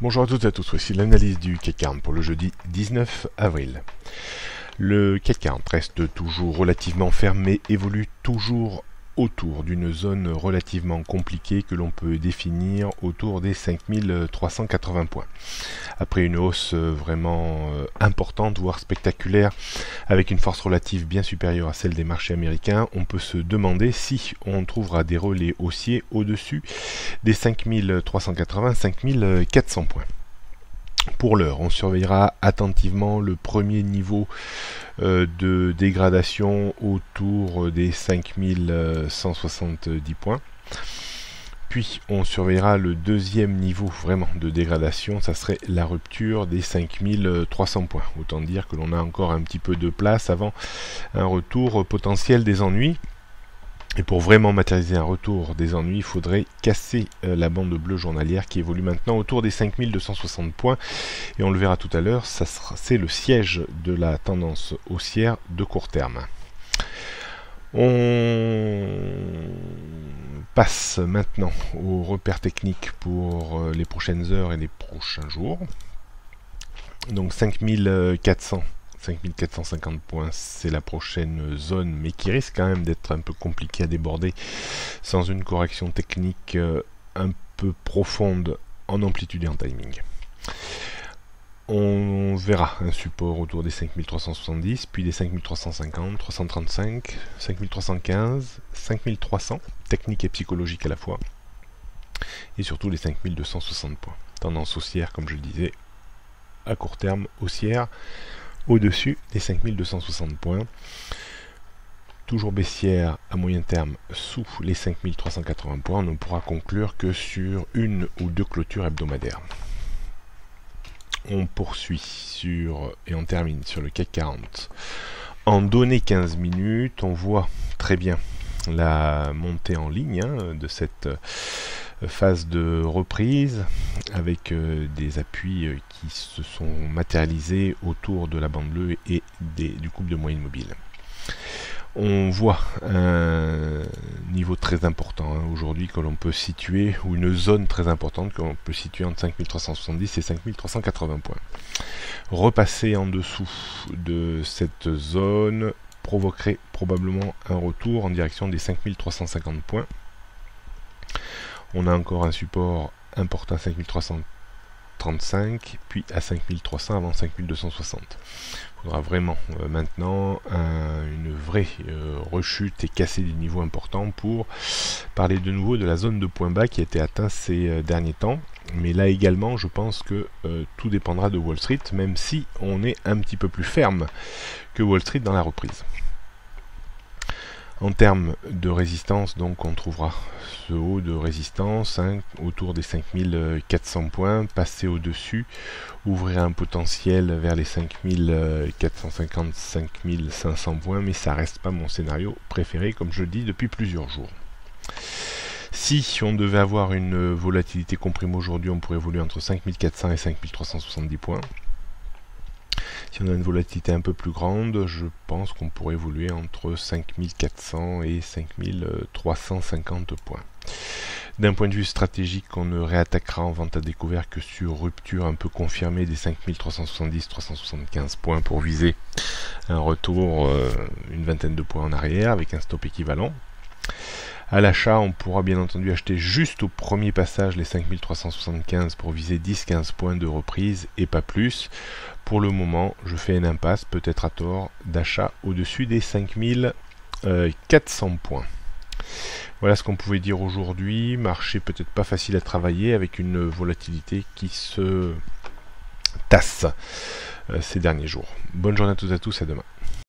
Bonjour à toutes et à tous, voici l'analyse du CAC 40 pour le jeudi 19 avril. Le CAC 40 reste toujours relativement ferme mais évolue toujours autour d'une zone relativement compliquée que l'on peut définir autour des 5380 points. Après une hausse vraiment importante, voire spectaculaire, avec une force relative bien supérieure à celle des marchés américains, on peut se demander si on trouvera des relais haussiers au-dessus des 5380-5400 points. Pour l'heure, on surveillera attentivement le premier niveau de dégradation autour des 5170 points. Puis on surveillera le deuxième niveau vraiment de dégradation, ça serait la rupture des 5300 points. Autant dire que l'on a encore un petit peu de place avant un retour potentiel des ennuis. Et pour vraiment matérialiser un retour des ennuis, il faudrait casser la bande bleue journalière qui évolue maintenant autour des 5260 points. Et on le verra tout à l'heure, c'est le siège de la tendance haussière de court terme. On passe maintenant aux repères techniques pour les prochaines heures et les prochains jours. Donc 5450 points, c'est la prochaine zone, mais qui risque quand même d'être un peu compliqué à déborder sans une correction technique un peu profonde en amplitude et en timing. On verra un support autour des 5370, puis des 5350, 335, 5315, 5300, technique et psychologique à la fois, et surtout les 5260 points. Tendance haussière, comme je le disais, à court terme haussière, au-dessus des 5260 points, toujours baissière à moyen terme sous les 5380 points. On ne pourra conclure que sur une ou deux clôtures hebdomadaires. On poursuit et on termine sur le CAC 40. En données 15 minutes, on voit très bien la montée en ligne de cette phase de reprise avec des appuis qui se sont matérialisés autour de la bande bleue et du couple de moyenne mobile. On voit un niveau très important aujourd'hui que l'on peut situer, ou une zone très importante que l'on peut situer entre 5370 et 5380 points. Repasser en dessous de cette zone provoquerait probablement un retour en direction des 5350 points. On a encore un support important à 5335, puis à 5300 avant 5260. Il faudra vraiment maintenant une vraie rechute et casser des niveaux importants pour parler de nouveau de la zone de point bas qui a été atteinte ces derniers temps. Mais là également, je pense que tout dépendra de Wall Street, même si on est un petit peu plus ferme que Wall Street dans la reprise. En termes de résistance, donc on trouvera ce haut de résistance autour des 5400 points, passer au-dessus, ouvrir un potentiel vers les 5450-5500 points, mais ça reste pas mon scénario préféré, comme je le dis depuis plusieurs jours. Si on devait avoir une volatilité comprimée aujourd'hui, on pourrait évoluer entre 5400 et 5370 points. Si on a une volatilité un peu plus grande, je pense qu'on pourrait évoluer entre 5400 et 5350 points. D'un point de vue stratégique, on ne réattaquera en vente à découvert que sur rupture un peu confirmée des 5370-375 points pour viser un retour, une vingtaine de points en arrière avec un stop équivalent. À l'achat, on pourra bien entendu acheter juste au premier passage les 5375 pour viser 10-15 points de reprise et pas plus. Pour le moment, je fais une impasse, peut-être à tort, d'achat au-dessus des 5400 points. Voilà ce qu'on pouvait dire aujourd'hui. Marché peut-être pas facile à travailler avec une volatilité qui se tasse ces derniers jours. Bonne journée à toutes et à tous, à demain.